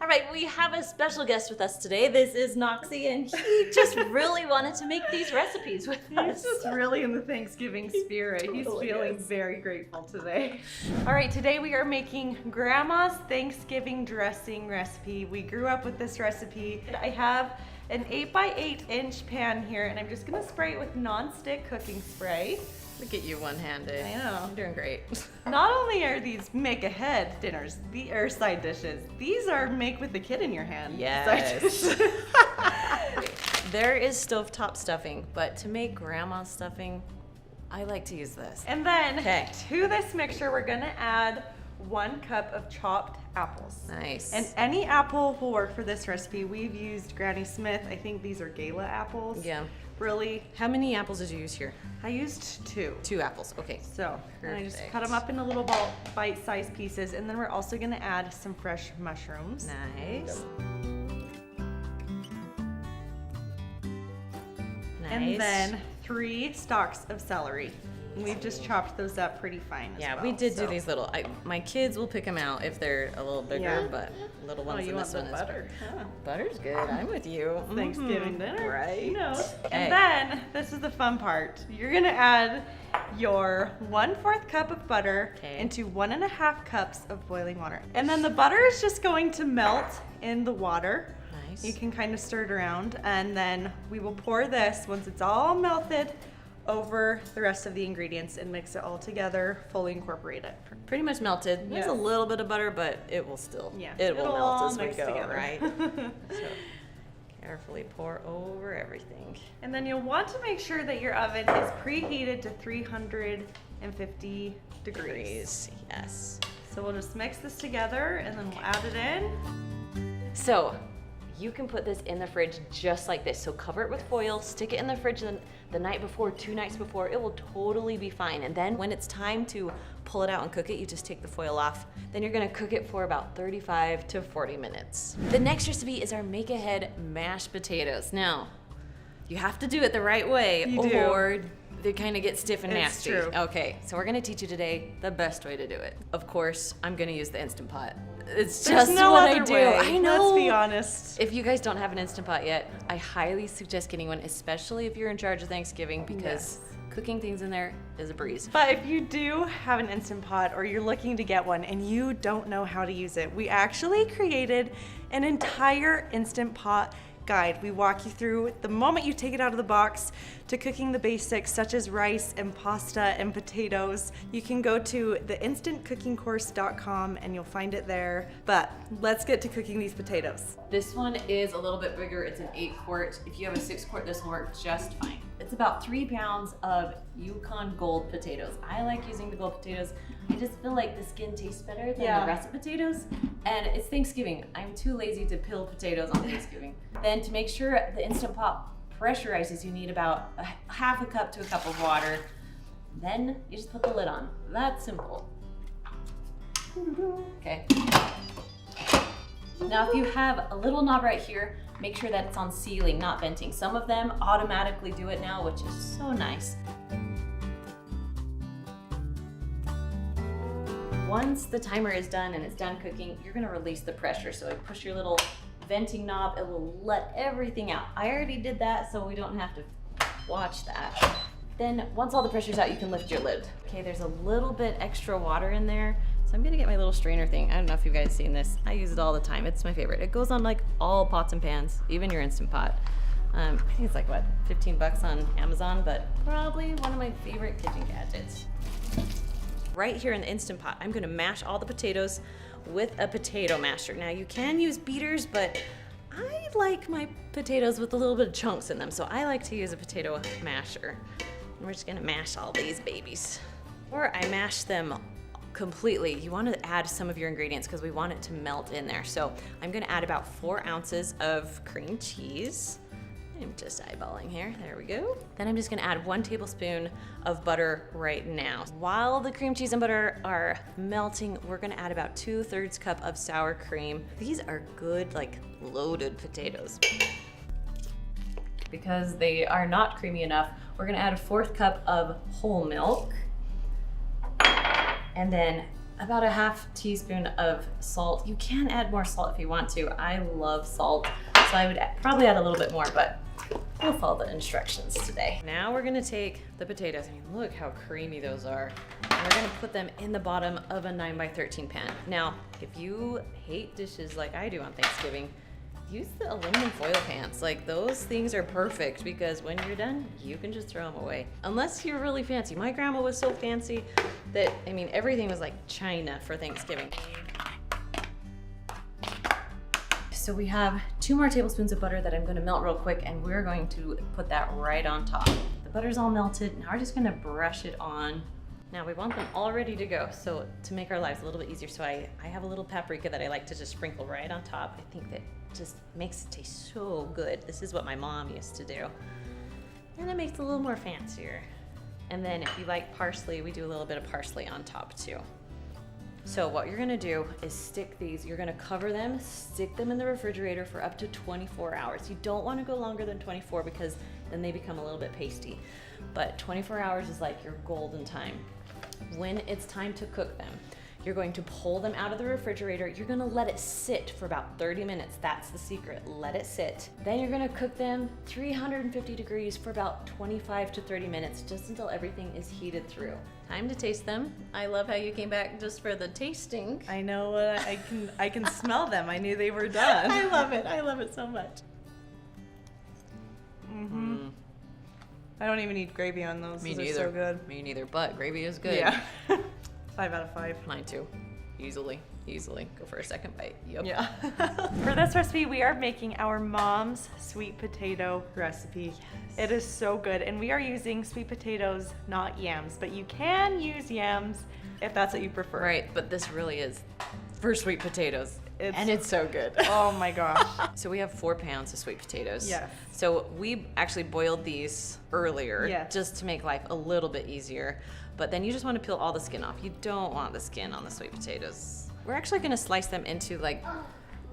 All right, we have a special guest with us today. This is Noxie, and he just really wanted to make these recipes with us. He's just really in the Thanksgiving spirit. He's Totally feeling is. very grateful today. All right, today we are making Grandma's Thanksgiving dressing recipe. We grew up with this recipe. I have an 8x8 inch pan here, and I'm just gonna spray it with non-stick cooking spray. Look at you one-handed. I know. I'm doing great. Not only are these make ahead dinners, the side dishes, these are make with the kid in your hand. Yes. Side dishes. There is stovetop stuffing, but to make grandma's stuffing, I like to use this. And then Okay. to this mixture, we're gonna add 1 cup of chopped apples. Nice. And any apple will work for this recipe. We've used Granny Smith. I think these are Gala apples. Yeah. Really, How many apples did you use here? I used 2. 2 apples. Okay. So, and I just Perfect. cut them up into little bite-sized pieces. And then we're also gonna add some fresh mushrooms. Nice. Nice. And then 3 stalks of celery. And we've just chopped those up pretty fine as Yeah, well. we did do So- these little. My kids will pick them out if they're a little bigger, Yeah. but little Oh, ones you in want this the one butter? Huh. Butter's good. I'm with you. Thanksgiving dinner. Right. You know. Okay. And then this is the fun part. You're gonna add your 1/4 cup of butter Okay. into 1.5 cups of boiling water. And then the butter is just going to melt in the water. Nice. You can kind of stir it around, and then we will pour this once it's all melted over the rest of the ingredients and mix it all together, fully incorporate it. Pretty much melted. There's a Yes. little bit of butter, but it will still. Yeah, It will it'll melt all as we mix go, together. right? So carefully pour over everything. And then you'll want to make sure that your oven is preheated to 350 degrees. Yes. So we'll just mix this together and then we'll add it in. So you can put this in the fridge just like this. So cover it with foil, stick it in the fridge the night before, 2 nights before. It will totally be fine. And then when it's time to pull it out and cook it, you just take the foil off. Then you're gonna cook it for about 35 to 40 minutes. The next recipe is our make ahead mashed potatoes. Now, you have to do it the right way You do. or they kind of get stiff and It's nasty. true. Okay, so we're gonna teach you today the best way to do it. Of course, I'm gonna use the Instant Pot. It's There's just no what other I do. way. I know. Let's be honest. If you guys don't have an Instant Pot yet, I highly suggest getting one, especially if you're in charge of Thanksgiving, because cooking things in there is a breeze. But if you do have an Instant Pot or you're looking to get one and you don't know how to use it, we actually created an entire Instant Pot guide. We walk you through the moment you take it out of the box to cooking the basics such as rice and pasta and potatoes. You can go to theinstantcookingcourse.com and you'll find it there. But let's get to cooking these potatoes. This one is a little bit bigger. It's an 8-quart. If you have a 6-quart, this will work just fine. It's about 3 pounds of Yukon Gold potatoes. I like using the gold potatoes. I just feel like the skin tastes better than Yeah. the rest of potatoes. And it's Thanksgiving. I'm too lazy to peel potatoes on Thanksgiving. Then to make sure the Instant Pot pressurizes, you need about a half a cup to a cup of water. Then you just put the lid on. That's simple. Okay. Now if you have a little knob right here, make sure that it's on sealing, not venting. Some of them automatically do it now, which is so nice. Once the timer is done and it's done cooking, you're gonna release the pressure. So you push your little venting knob, it will let everything out. I already did that, so we don't have to watch that. Then once all the pressure's out, you can lift your lid. Okay, there's a little bit extra water in there. So I'm gonna get my little strainer thing. I don't know if you guys seen this. I use it all the time. It's my favorite. It goes on like all pots and pans, even your Instant Pot. I think it's like what, 15 bucks on Amazon, but probably one of my favorite kitchen gadgets. Right here in the Instant Pot, I'm gonna mash all the potatoes with a potato masher. Now you can use beaters, but I like my potatoes with a little bit of chunks in them, so I like to use a potato masher. And we're just gonna mash all these babies. Or I mash them completely. You want to add some of your ingredients because we want it to melt in there. So I'm gonna add about 4 ounces of cream cheese. I'm just eyeballing here, there we go. Then I'm just gonna add 1 tablespoon of butter right now. While the cream cheese and butter are melting, we're gonna add about 2/3 cup of sour cream. These are good, like loaded potatoes. Because they are not creamy enough, we're gonna add 1/4 cup of whole milk. And then about a half teaspoon of salt. You can add more salt if you want to. I love salt, so I would probably add a little bit more, but we'll follow the instructions today. Now we're gonna take the potatoes. I mean, look how creamy those are. And we're gonna put them in the bottom of a 9x13 pan. Now, if you hate dishes like I do on Thanksgiving, use the aluminum foil pans. Like, those things are perfect because when you're done, you can just throw them away. Unless you're really fancy. My grandma was so fancy that, I mean, everything was like china for Thanksgiving. So we have 2 more tablespoons of butter that I'm gonna melt real quick, and we're going to put that right on top. The butter's all melted. Now we're just gonna brush it on. Now we want them all ready to go, so to make our lives a little bit easier, so I have a little paprika that I like to just sprinkle right on top. I think that just makes it taste so good. This is what my mom used to do. And it makes it a little more fancier. And then if you like parsley, we do a little bit of parsley on top too. So what you're gonna do is stick these, you're gonna cover them, stick them in the refrigerator for up to 24 hours. You don't wanna go longer than 24 because then they become a little bit pasty. But 24 hours is like your golden time. When it's time to cook them, you're going to pull them out of the refrigerator. You're gonna let it sit for about 30 minutes. That's the secret, let it sit. Then you're gonna cook them 350 degrees for about 25 to 30 minutes, just until everything is heated through. Time to taste them. I love how you came back just for the tasting. I know, I can smell them. I knew they were done. I love it so much. Mm-hmm. I don't even need gravy on those. Me Those neither. are so good. Me neither, but gravy is good. Yeah. 5 out of 5. Mine too. Easily. Go for a second bite. Yep. Yeah. For this recipe, we are making our mom's sweet potato recipe. Yes. It is so good. And we are using sweet potatoes, not yams. But you can use yams if that's what you prefer. Right, but this really is for sweet potatoes. And it's so good. Oh my gosh. So we have 4 pounds of sweet potatoes. Yes. So we actually boiled these earlier, yes, just to make life a little bit easier. But then you just want to peel all the skin off. You don't want the skin on the sweet potatoes. We're actually gonna slice them into like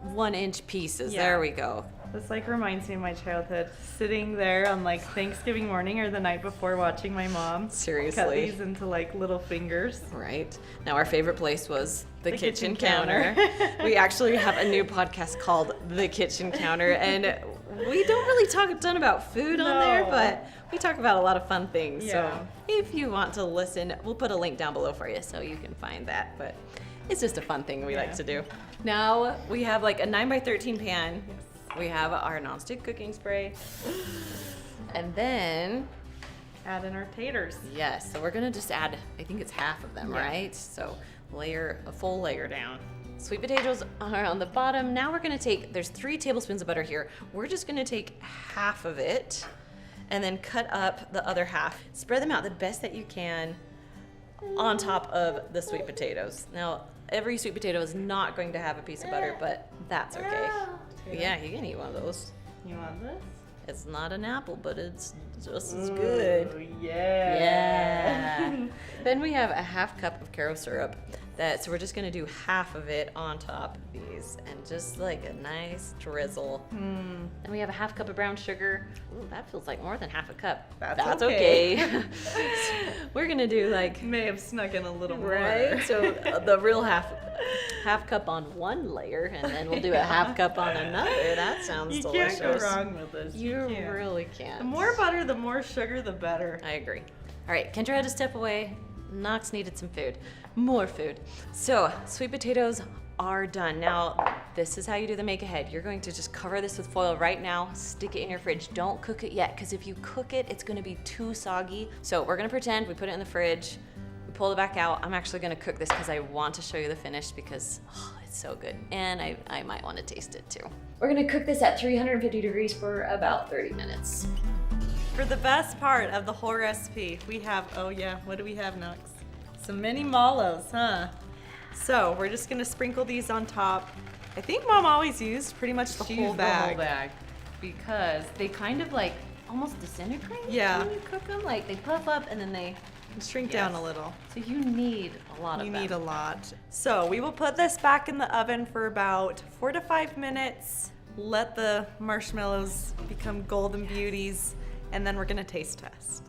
1-inch pieces. Yeah. There we go. This like reminds me of my childhood, sitting there on like Thanksgiving morning or the night before watching my mom Seriously. cut these into like little fingers. Right. Now our favorite place was the kitchen counter. We actually have a new podcast called The Kitchen Counter, and we don't really talk a ton about food on there, but we talk about a lot of fun things. Yeah. So if you want to listen, we'll put a link down below for you so you can find that. But it's just a fun thing we like to do. Now we have like a 9x13 pan. Yes. We have our nonstick cooking spray. And then, add in our taters. yes, so we're gonna just add, I think it's half of them, Yeah. right? So layer, a full layer down. Sweet potatoes are on the bottom. Now we're gonna take, there's 3 tablespoons of butter here. We're just gonna take half of it and then cut up the other half. Spread them out the best that you can on top of the sweet potatoes. Now, every sweet potato is not going to have a piece of butter, but that's okay. Yeah, you can eat one of those. You want this? It's not an apple, but it's just as good. Ooh, yeah. Yeah. Then we have a half cup of Karo syrup. So we're just gonna do half of it on top of these and just like a nice drizzle. And we have a half cup of brown sugar. Ooh, that feels like more than half a cup. That's okay. We're gonna do like, May have snuck in a little right? more. So the real half cup on one layer, and then we'll do a half cup on another. That sounds You delicious. can't go wrong with this. You can't. really can't. The more butter, the more sugar, the better. I agree. All right, Kendra had to step away. Knox needed some food, more food. So sweet potatoes are done. Now, this is how you do the make ahead. You're going to just cover this with foil right now, stick it in your fridge. Don't cook it yet, because if you cook it, it's gonna be too soggy. So we're gonna pretend we put it in the fridge, we pull it back out. I'm actually gonna cook this because I want to show you the finish because it's so good. And I might wanna taste it too. We're gonna cook this at 350 degrees for about 30 minutes. For the best part of the whole recipe, we have, oh yeah, what do we have, Knox? Some mini mallows, huh? So we're just gonna sprinkle these on top. I think Mom always used pretty much the whole bag. Because they kind of like almost disintegrate Yeah. when you cook them. Like they puff up and then they, Shrink down a little. so you need a lot of You them. need a lot. So we will put this back in the oven for about 4 to 5 minutes. Let the marshmallows become golden beauties, and then we're gonna taste test.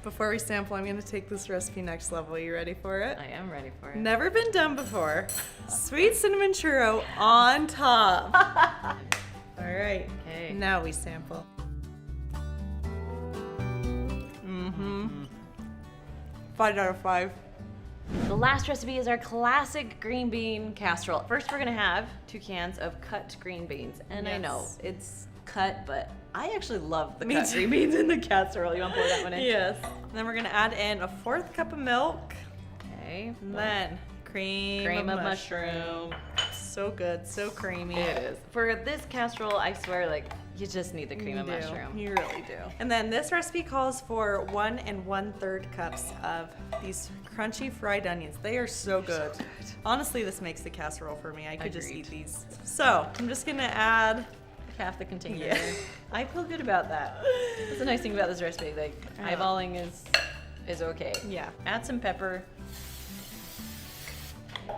before we sample, I'm gonna take this recipe next level. You ready for it? I am ready for it. Never been done before. Sweet cinnamon churro on top. All right. Okay. Now we sample. Mm-hmm. 5 out of 5. The last recipe is our classic green bean casserole. First, we're gonna have 2 cans of cut green beans. And I know Yes. it's cut, but I actually love the Me cut too. green beans in the casserole. You wanna pour that one in? Yes. And then we're gonna add in a 4th cup of milk. Okay. And then cream of mushroom. So good, so creamy. It is. For this casserole, I swear, like, you just need the cream You of do. mushroom. You really do. And then this recipe calls for 1 1/3 cups of these crunchy fried onions. They are so good. Honestly, this makes the casserole for me. I could just Agreed. eat these. So I'm just gonna add. Half the container. Yeah. I feel good about that. That's the nice thing about this recipe. Like, eyeballing is okay. Yeah. Add some pepper.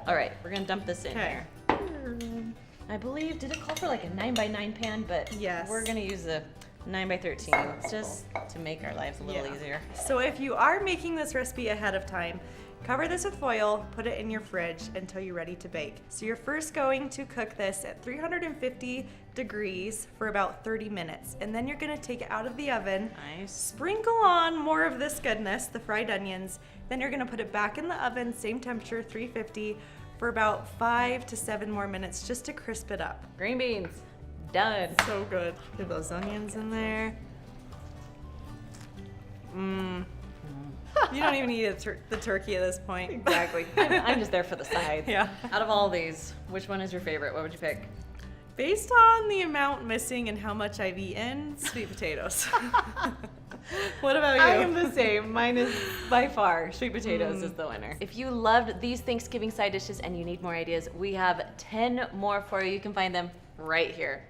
All right, we're gonna dump this in Okay. here. I believe, did it call for like a 9x9 pan? But Yes. we're gonna use a 9x13 just to make our lives a little Yeah. easier. So if you are making this recipe ahead of time, cover this with foil, put it in your fridge until you're ready to bake. So you're first going to cook this at 350 degrees for about 30 minutes. And then you're gonna take it out of the oven, Nice. sprinkle on more of this goodness, the fried onions. Then you're gonna put it back in the oven, same temperature, 350, for about 5 to 7 more minutes just to crisp it up. Green beans, done. So good. Get those onions in there. Mmm. You don't even need the turkey at this point. Exactly. I'm just there for the sides. Yeah. Out of all these, which one is your favorite? What would you pick? Based on the amount missing and how much I've eaten, sweet potatoes. What about you? I am the same. Mine is by far sweet potatoes is the winner. If you loved these Thanksgiving side dishes and you need more ideas, we have 10 more for you. You can find them right here.